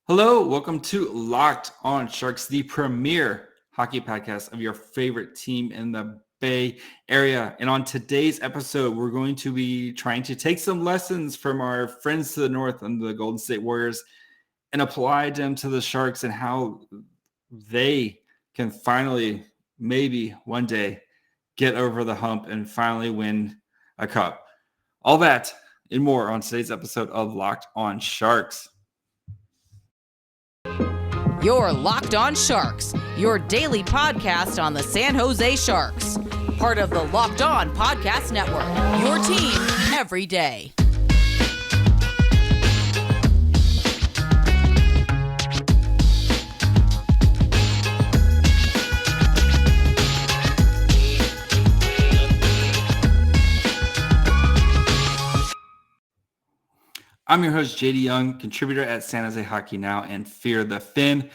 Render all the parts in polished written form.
Hello, welcome to Locked on Sharks, the premier hockey podcast of your favorite team in the Bay Area. And on today's episode, we're going to be trying to take some lessons from our friends to the north and the Golden State Warriors and apply them to the Sharks and how they can finally, maybe one day, get over the hump and finally win a cup. All that and more on today's episode of Locked on Sharks. You're Locked on Sharks, your daily podcast on the San Jose Sharks. Part of the Locked On Podcast Network, your team every day. I'm your host, JD Young, contributor at San Jose Hockey Now and Fear the Fin.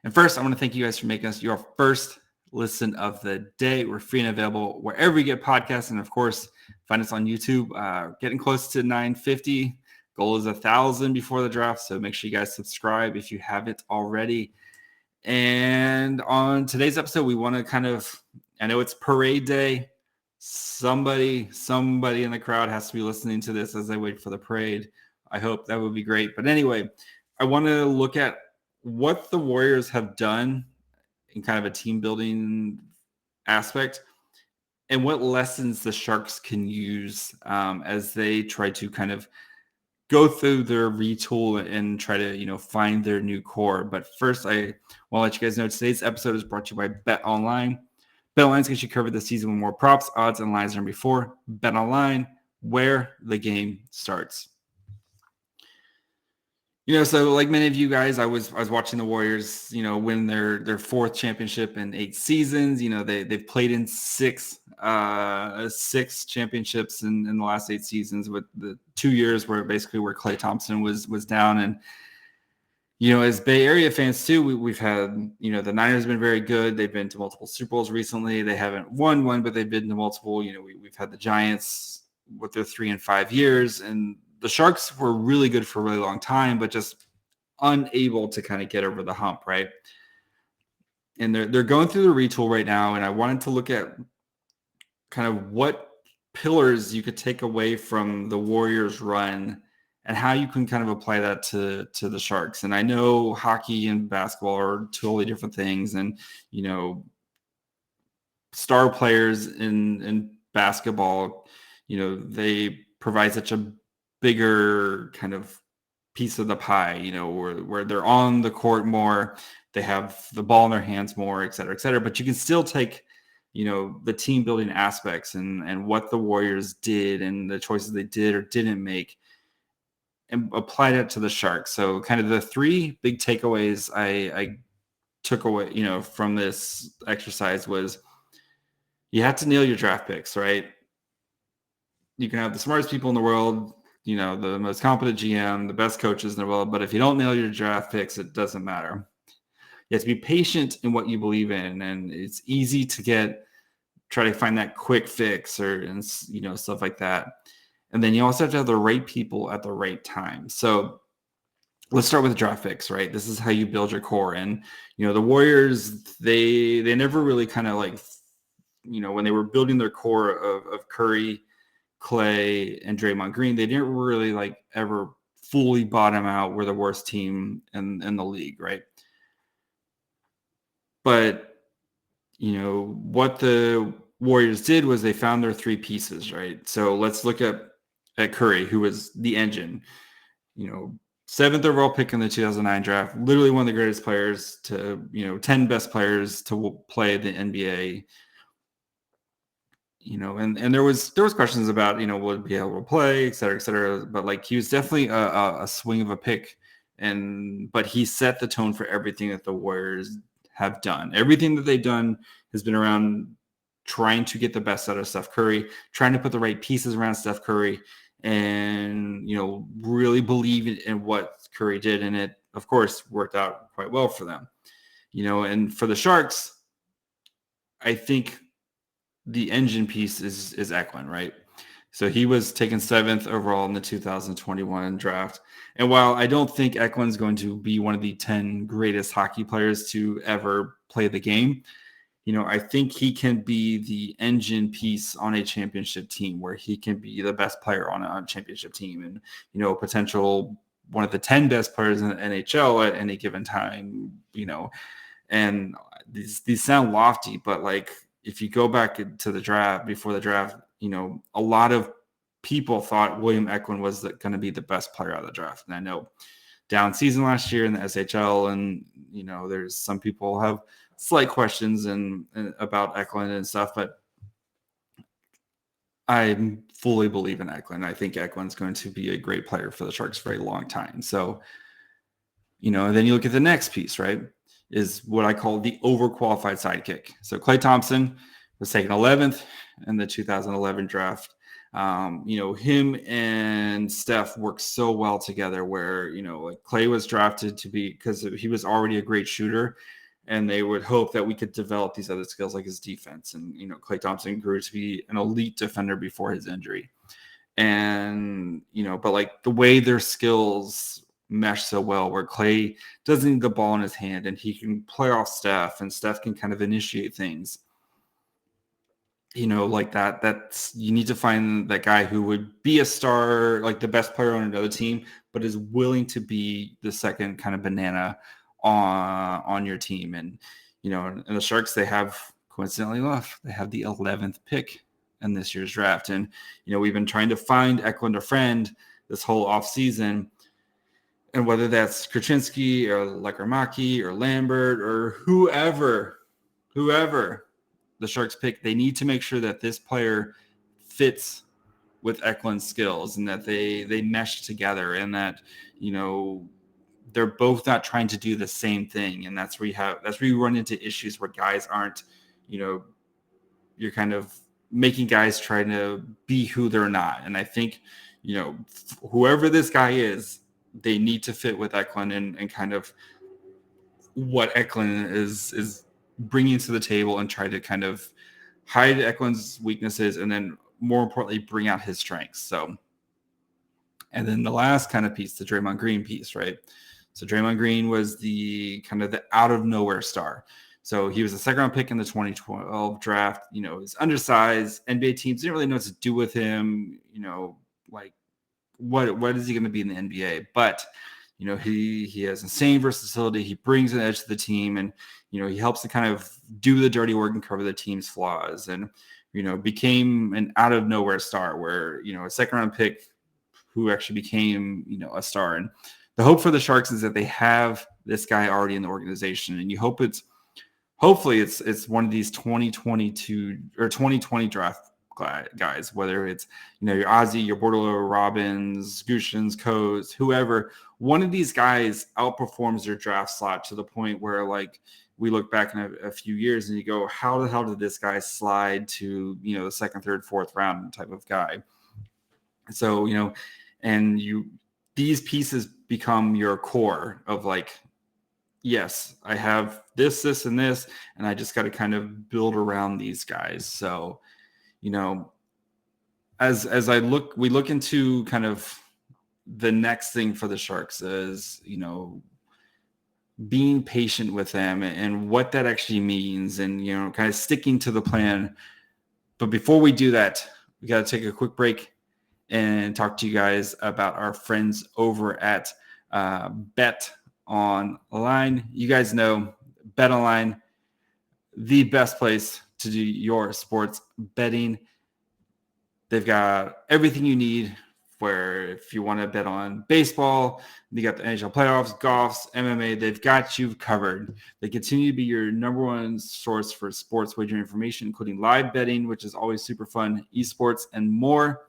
And first, I want to thank you guys for making us your first listen of the day. We're free and available wherever you get podcasts. And of course, find us on YouTube. Getting close to 950. Goal is 1,000 before the draft. So make sure you guys subscribe if you haven't already. And on today's episode, we want to I know it's parade day. Somebody in the crowd has to be listening to this as they wait for the parade. I hope that would be great. But anyway, I want to look at what the Warriors have done in kind of a team building aspect and what lessons the Sharks can use as they try to kind of go through their retool and try to, find their new core. But first, I want to let you guys know today's episode is brought to you by Bet Online. Bet Online is going to cover the season with more props, odds, and lines than before. Bet Online, where the game starts. So like many of you guys, I was watching the Warriors, win their fourth championship in 8 seasons. They've played in six championships in the last 8 seasons, with the 2 years where Klay Thompson was down. And as Bay Area fans too, we've had the Niners have been very good. They've been to multiple Super Bowls recently. They haven't won one, but they've been to multiple. We've had the Giants with their 3 and 5 years, and the Sharks were really good for a really long time, but just unable to kind of get over the hump, right? And they're going through the retool right now, and I wanted to look at kind of what pillars you could take away from the Warriors' run and how you can kind of apply that to the Sharks. And I know hockey and basketball are totally different things, and star players in basketball, they provide such a bigger kind of piece of the pie, where they're on the court more, they have the ball in their hands more, et cetera, et cetera. But you can still take, the team building aspects and what the Warriors did and the choices they did or didn't make and apply that to the Sharks. So kind of the 3 big takeaways I took away, from this exercise was you have to nail your draft picks, right? You can have the smartest people in the world, the most competent GM, the best coaches in the world. But if you don't nail your draft picks, it doesn't matter. You have to be patient in what you believe in. And it's easy to try to find that quick fix and stuff like that. And then you also have to have the right people at the right time. So let's start with draft picks, right? This is how you build your core. And, the Warriors, they never really kind of when they were building their core of Curry, Klay, and Draymond Green, they didn't really ever fully bottom out. We're the worst team in the league, right? But what the Warriors did was they found their 3 pieces, right? So let's look at Curry, who was the engine. 7th overall pick in the 2009 draft, literally one of the greatest players to 10 best players to play the NBA. And there was questions about, would be able to play, et cetera, but he was definitely a swing of a pick. But he set the tone for everything that the Warriors have done. Everything that they've done has been around trying to get the best out of Steph Curry, trying to put the right pieces around Steph Curry and, really believe in what Curry did. And it, of course, worked out quite well for them, and for the Sharks, I think the engine piece is Eklund, right? So he was taken 7th overall in the 2021 draft. And while I don't think Eklund's going to be one of the 10 greatest hockey players to ever play the game, I think he can be the engine piece on a championship team, where he can be the best player on a championship team and, potential one of the 10 best players in the NHL at any given time, and these sound lofty, but like, if you go back to the draft, before the draft, a lot of people thought William Eklund was going to be the best player out of the draft. And I know down season last year in the SHL, and, there's some people have slight questions and about Eklund and stuff, but I fully believe in Eklund. I think Eklund's going to be a great player for the Sharks for a long time. So, and then you look at the next piece, right, is what I call the overqualified sidekick. So Klay Thompson was taken 11th in the 2011 draft. Him and Steph worked so well together, where, like Klay was drafted to be, because he was already a great shooter, and they would hope that we could develop these other skills like his defense. And, Klay Thompson grew to be an elite defender before his injury. And, but like the way their skills mesh so well, where Klay doesn't need the ball in his hand and he can play off Steph, and Steph can kind of initiate things, like that's, you need to find that guy who would be a star, like the best player on another team, but is willing to be the second kind of banana on your team. And, and the Sharks, they have, coincidentally enough, they have the 11th pick in this year's draft. And, we've been trying to find Eklund a friend this whole offseason. And whether that's Krasinski or Lekarmaki or Lambert or whoever the Sharks pick, they need to make sure that this player fits with Eklund's skills, and that they mesh together, and that, they're both not trying to do the same thing. And that's where you run into issues where guys aren't, you're kind of making guys try to be who they're not. And I think, whoever this guy is, they need to fit with Eklund and kind of what Eklund is bringing to the table, and try to kind of hide Eklund's weaknesses, and then more importantly, bring out his strengths. So, and then the last kind of piece, the Draymond Green piece, right? So Draymond Green was the kind of the out of nowhere star. So he was a second round pick in the 2012 draft. He's undersized. NBA teams didn't really know what to do with him. Like what is he going to be in the NBA? But, he has insane versatility. He brings an edge to the team, and, he helps to kind of do the dirty work and cover the team's flaws, and, became an out of nowhere star, where, a second round pick who actually became, a star. And the hope for the Sharks is that they have this guy already in the organization, and you hope hopefully it's one of these 2022 or 2020 draft guys, whether it's, your Ozzy, your Bordeleau, Robins, Gushins, Coes, whoever. One of these guys outperforms their draft slot to the point where, like, we look back in a few years and you go, how the hell did this guy slide to, the second, third, fourth round type of guy? So, and these pieces become your core of, like, yes, I have this, and this, and I just got to kind of build around these guys. So, as we look into kind of the next thing for the Sharks is, being patient with them and what that actually means, and, kind of sticking to the plan. But before we do that, we got to take a quick break and talk to you guys about our friends over at Bet Online. You guys know Bet Online, the best place to do your sports betting. They've got everything you need, where if you want to bet on baseball, they got the NHL playoffs, golfs, MMA, they've got you covered. They continue to be your number one source for sports wagering information, including live betting, which is always super fun, esports, and more.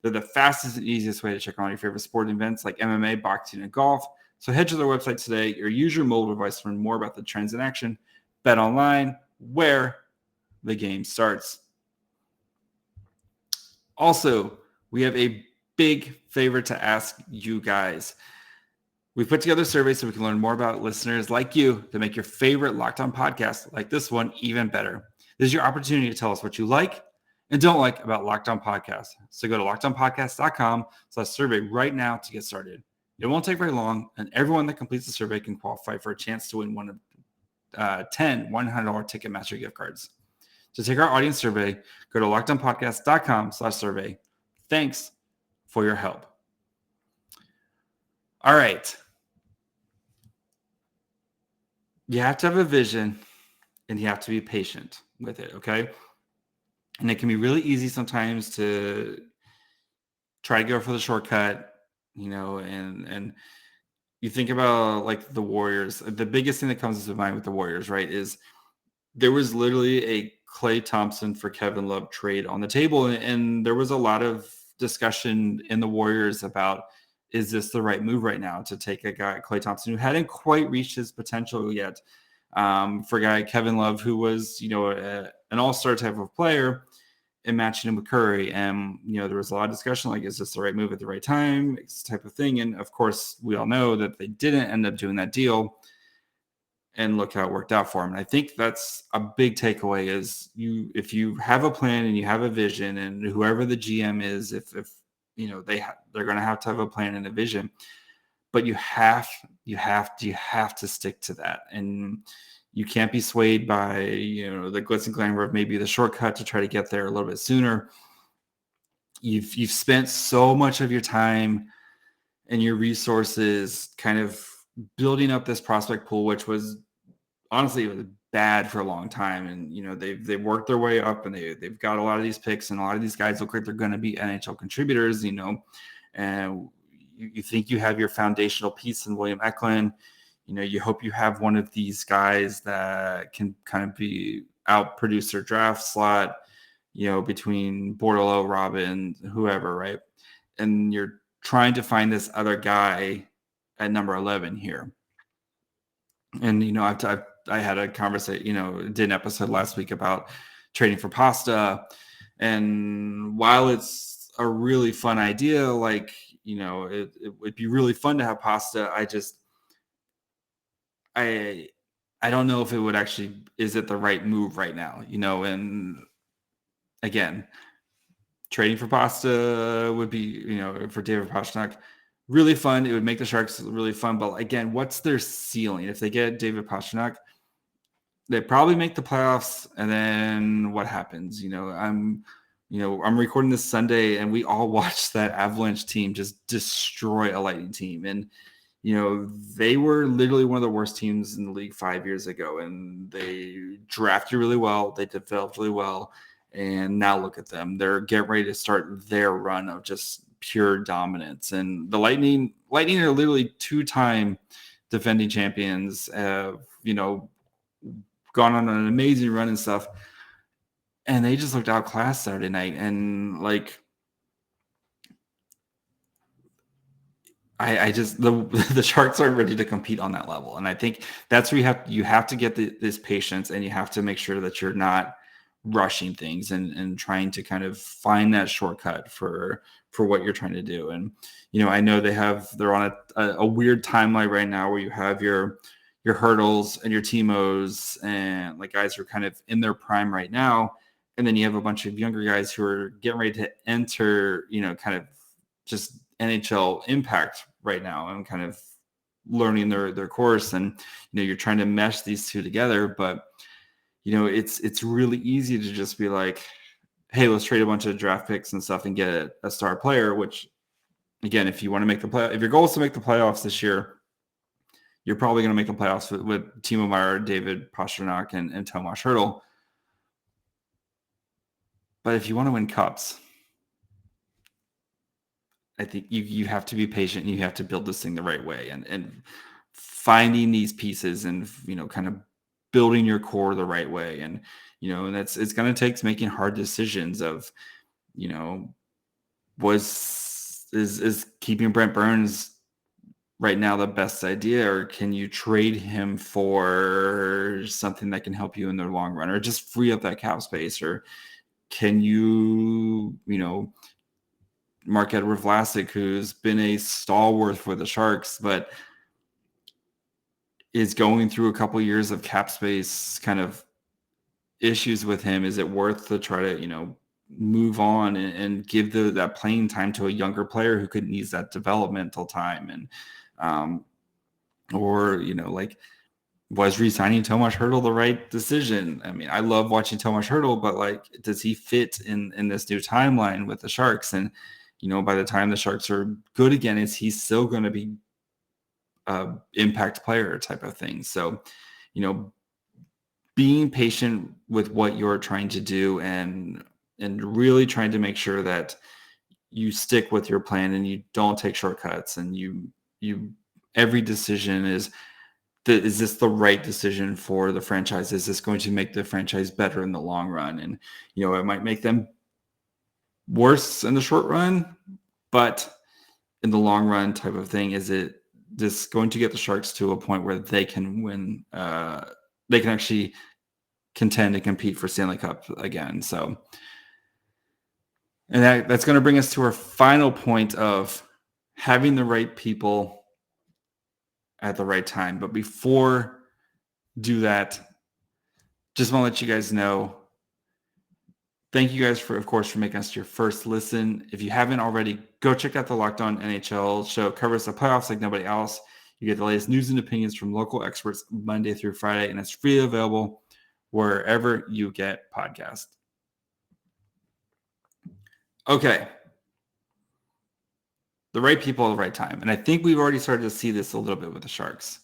They're the fastest and easiest way to check on your favorite sporting events like MMA, boxing, and golf. So head to their website today or use your mobile device to learn more about the trends in action. Bet Online, where the game starts. Also, we have a big favor to ask you guys. We put together a survey so we can learn more about listeners like you to make your favorite Locked On podcast like this one even better. This is your opportunity to tell us what you like and don't like about Locked On Podcast. So go to lockedonpodcast.com/survey right now to get started. It won't take very long, and everyone that completes the survey can qualify for a chance to win one of 10 $100 Ticketmaster gift cards. To take our audience survey, go to lockedonpodcast.com/survey. Thanks for your help. All right. You have to have a vision, and you have to be patient with it, okay? And it can be really easy sometimes to try to go for the shortcut, and you think about like the Warriors. The biggest thing that comes to mind with the Warriors, right, is there was literally a Klay Thompson for Kevin Love trade on the table, and there was a lot of discussion in the Warriors about, is this the right move right now to take a guy, Klay Thompson, who hadn't quite reached his potential yet, for a guy, Kevin Love, who was, an all-star type of player, and matching him with Curry. And, there was a lot of discussion, like, is this the right move at the right time, this type of thing. And of course, we all know that they didn't end up doing that deal. And look how it worked out for him. And I think that's a big takeaway is if you have a plan and you have a vision, and whoever the GM is, if they're going to have a plan and a vision, but you have to stick to that. And you can't be swayed by, the glitz and glamour of maybe the shortcut to try to get there a little bit sooner. You've spent so much of your time and your resources kind of building up this prospect pool, which was honestly, it was bad for a long time. And, they've worked their way up, and they've got a lot of these picks, and a lot of these guys look like they're going to be NHL contributors, and you think you have your foundational piece in William Eklund. You hope you have one of these guys that can kind of be out-produce their draft slot, between Bordeleau, Robins, whoever, right? And you're trying to find this other guy at number 11 here. And, I had a conversation, did an episode last week about trading for Pasta. And while it's a really fun idea, like, it would be really fun to have Pasta. I don't know if it would actually, is it the right move right now, and again, trading for Pasta would be, for David Pastrnak, really fun. It would make the Sharks really fun. But again, what's their ceiling? If they get David Pastrnak, they probably make the playoffs. And then what happens? I'm recording this Sunday, and we all watched that Avalanche team just destroy a Lightning team. And, they were literally one of the worst teams in the league 5 years ago, and they drafted really well. They developed really well. And now look at them. They're getting ready to start their run of just pure dominance. And the Lightning are literally 2-time defending champions, have, gone on an amazing run and stuff. And they just looked outclassed Saturday night. And like, I just, the Sharks aren't ready to compete on that level. And I think that's where you have to get this patience, and you have to make sure that you're not rushing things and trying to kind of find that shortcut for what you're trying to do. And, I know they're on a weird timeline right now where you have your hurdles and your Timos, and like guys who are kind of in their prime right now. And then you have a bunch of younger guys who are getting ready to enter, kind of just NHL impact right now, and kind of learning their course. And, you're trying to mesh these two together, but it's really easy to just be like, hey, let's trade a bunch of draft picks and stuff and get a star player, which again, if you want to make the play, if your goal is to make the playoffs this year, you're probably going to make the playoffs with Timo Meier, David Pastrnak, and Tomas Hertl. But if you want to win cups, I think you have to be patient, and you have to build this thing the right way, and finding these pieces, and kind of building your core the right way. And and it's going to take making hard decisions of is keeping Brent Burns right now the best idea, or can you trade him for something that can help you in the long run, or just free up that cap space, or can you Mark-Edward Vlasic, who's been a stalwart for the Sharks, but is going through a couple years of cap space kind of issues with him. Is it worth to try to, move on and give that playing time to a younger player who could need that developmental time. And or like, was re-signing Tomas Hertl the right decision? I mean, I love watching Tomas Hertl, but like, does he fit in this new timeline with the Sharks? And by the time the Sharks are good again, is he still going to be impact player type of thing? So being patient with what you're trying to do and really trying to make sure that you stick with your plan and you don't take shortcuts, and you every decision is this the right decision for the franchise? Is this going to make the franchise better in the long run? And it might make them worse in the short run, but in the long run type of thing, is it just going to get the Sharks to a point where they can win, they can actually contend and compete for Stanley Cup again? So, and that's going to bring us to our final point of having the right people at the right time. But before do that, just want to let you guys know, thank you guys of course, for making us your first listen. If you haven't already, go check out the Locked On NHL show. It covers the playoffs like nobody else. You get the latest news and opinions from local experts Monday through Friday, and it's free available wherever you get podcasts. Okay. The right people at the right time. And I think we've already started to see this a little bit with the Sharks,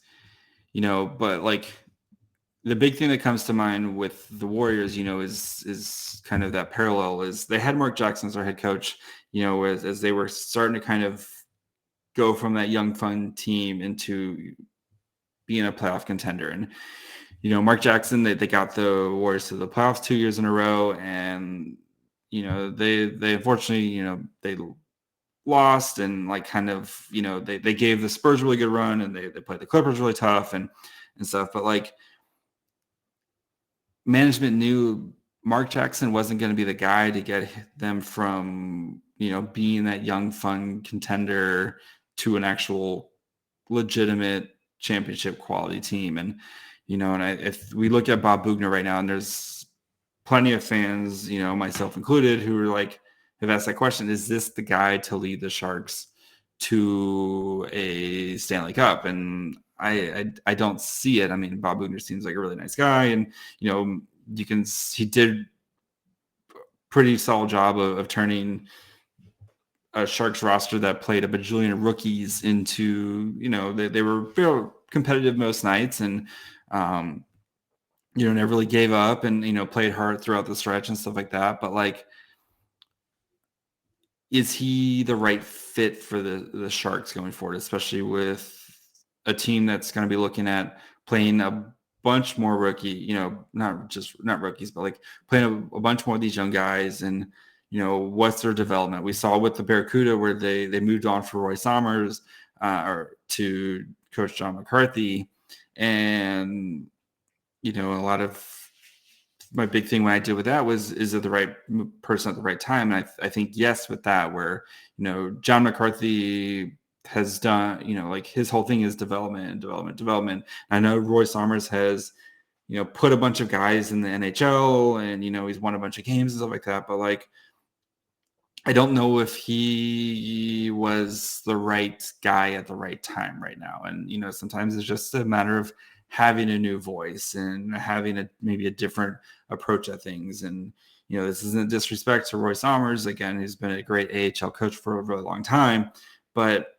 but like, the big thing that comes to mind with the Warriors, is kind of that parallel is they had Mark Jackson as their head coach, as they were starting to kind of go from that young, fun team into being a playoff contender. And, Mark Jackson, they got the Warriors to the playoffs 2 years in a row. And, they unfortunately, they lost, and like kind of, they gave the Spurs a really good run, and they played the Clippers really tough and stuff. But like, management knew Mark Jackson wasn't going to be the guy to get them from, being that young, fun contender to an actual legitimate championship quality team. And, if we look at Bob Bugner right now, and there's plenty of fans, myself included, who are like, have asked that question, is this the guy to lead the Sharks to a Stanley Cup? And I don't see it. I mean, Bob Bugner seems like a really nice guy, and he did pretty solid job of turning a Sharks roster that played a bajillion rookies into, they were very competitive most nights, and never really gave up, and played hard throughout the stretch and stuff like that. But like, is he the right fit for the Sharks going forward, especially with a team that's going to be looking at playing a bunch more rookie, not rookies, but like playing a bunch more of these young guys, and, what's their development? We saw with the Barracuda where they moved on for Roy Sommers or to Coach John McCarthy. And, a lot of my big thing when I did with that was, is it the right person at the right time? And I think yes, with that, where, John McCarthy has done, like his whole thing is development. I know Roy Sommers has, put a bunch of guys in the NHL, and, he's won a bunch of games and stuff like that. But like, I don't know if he was the right guy at the right time right now. And, sometimes it's just a matter of having a new voice and having maybe a different approach at things. And, this isn't disrespect to Roy Sommers. Again, he's been a great AHL coach for a really long time, but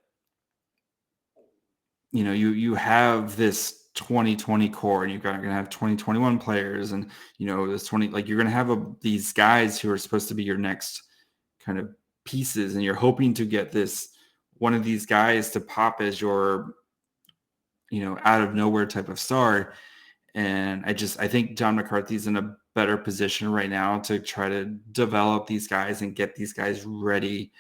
you have this 2020 core, and you're going to have 2021 players, and this 20, like, you're going to have these guys who are supposed to be your next kind of pieces, and you're hoping to get one of these guys to pop as your out of nowhere type of star. And I think John McCarthy's in a better position right now to try to develop these guys and get these guys ready,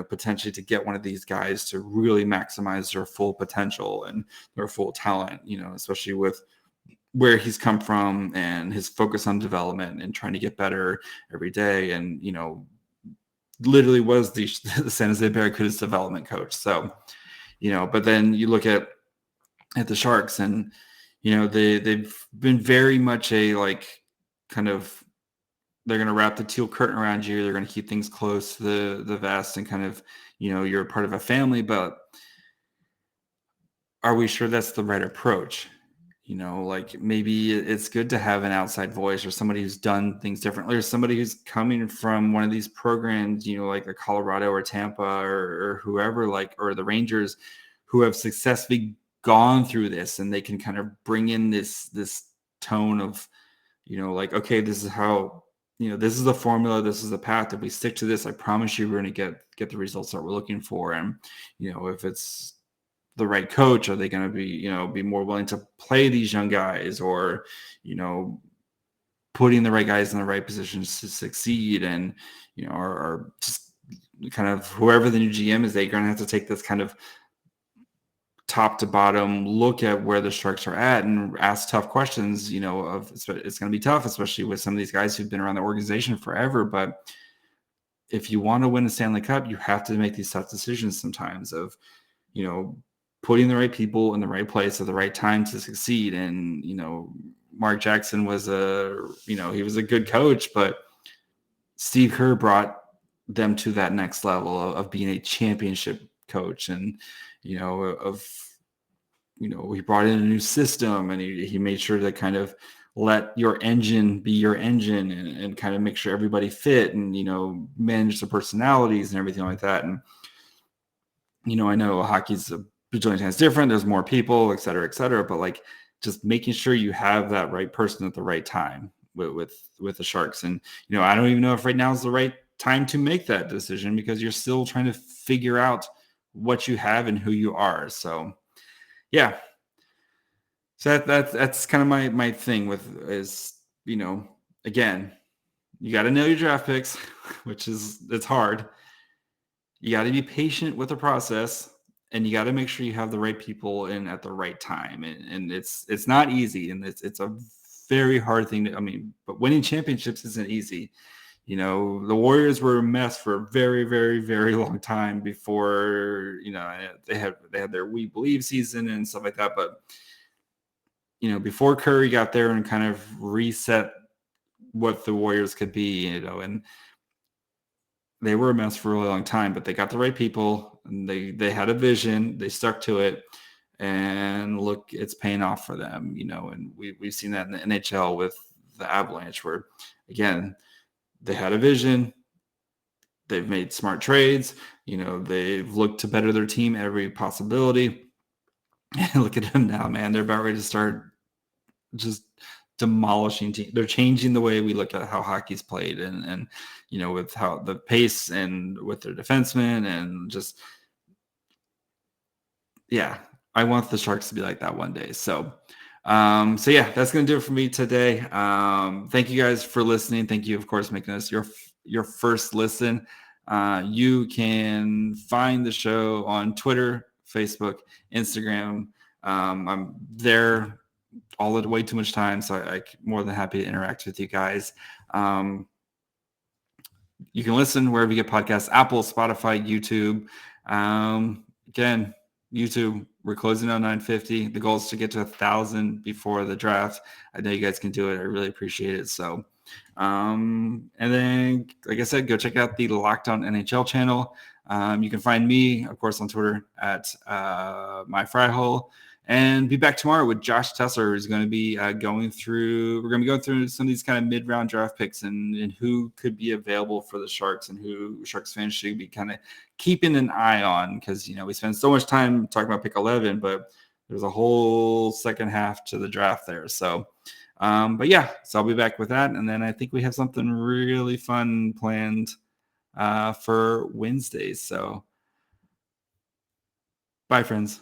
potentially to get one of these guys to really maximize their full potential and their full talent, especially with where he's come from and his focus on development and trying to get better every day. And, literally was the San Jose Barracuda's development coach. So, but then you look at the Sharks, and, they've been very much a like kind of they're going to wrap the teal curtain around you. They're going to keep things close to the vest and kind of, you're part of a family, but are we sure that's the right approach? Like maybe it's good to have an outside voice or somebody who's done things differently or somebody who's coming from one of these programs, like the Colorado or Tampa or whoever, like, or the Rangers who have successfully gone through this, and they can kind of bring in this tone of, like, okay, this is how, this is the formula, this is the path. If we stick to this, I promise you we're going to get the results that we're looking for. And, if it's the right coach, are they going to be more willing to play these young guys, or, putting the right guys in the right positions to succeed? And, or just kind of whoever the new GM is, they're going to have to take this kind of top to bottom look at where the Sharks are at and ask tough questions. It's going to be tough, especially with some of these guys who've been around the organization forever. But if you want to win a Stanley Cup, you have to make these tough decisions sometimes of, putting the right people in the right place at the right time to succeed. And, Mark Jackson was he was a good coach, but Steve Kerr brought them to that next level of being a championship coach. And, he brought in a new system, and he made sure to kind of let your engine be your engine, and kind of make sure everybody fit, and, manage the personalities and everything like that. And, I know hockey's a bajillion times different. There's more people, et cetera, but like just making sure you have that right person at the right time with the Sharks. And, I don't even know if right now is the right time to make that decision, because you're still trying to figure out what you have and who you are. So yeah. So that's kind of my thing with is, again, you got to know your draft picks, which it's hard. You got to be patient with the process, and you got to make sure you have the right people in at the right time. And it's not easy, and it's a very hard thing but winning championships isn't easy. The Warriors were a mess for a very, very, very long time before, they had their We Believe season and stuff like that. But, before Curry got there and kind of reset what the Warriors could be, and they were a mess for a really long time, but they got the right people, and they had a vision, they stuck to it, and look, it's paying off for them, and we've seen that in the NHL with the Avalanche, where, again, they had a vision. They've made smart trades. They've looked to better their team every possibility. And look at them now, man. They're about ready to start just demolishing teams. They're changing the way we look at how hockey's played, and with how the pace and with their defensemen, and just, yeah, I want the Sharks to be like that one day. So yeah, that's going to do it for me today. Thank you guys for listening. Thank you, of course, making us your first listen. You can find the show on Twitter, Facebook, Instagram. I'm there all at way too much time, so I'm more than happy to interact with you guys. You can listen wherever you get podcasts: Apple, Spotify, YouTube. Again, YouTube, we're closing on 950. The goal is to get to 1,000 before the draft. I know you guys can do it. I really appreciate it. So, and then, like I said, go check out the Locked On NHL channel. You can find me, of course, on Twitter at MyFryHole. And be back tomorrow with Josh Tesser, who's going to be we're going to be going through some of these kind of mid-round draft picks and who could be available for the Sharks, and who Sharks fans should be kind of keeping an eye on, because, we spend so much time talking about pick 11, but there's a whole second half to the draft there. So, but yeah, so I'll be back with that. And then I think we have something really fun planned for Wednesdays. So bye, friends.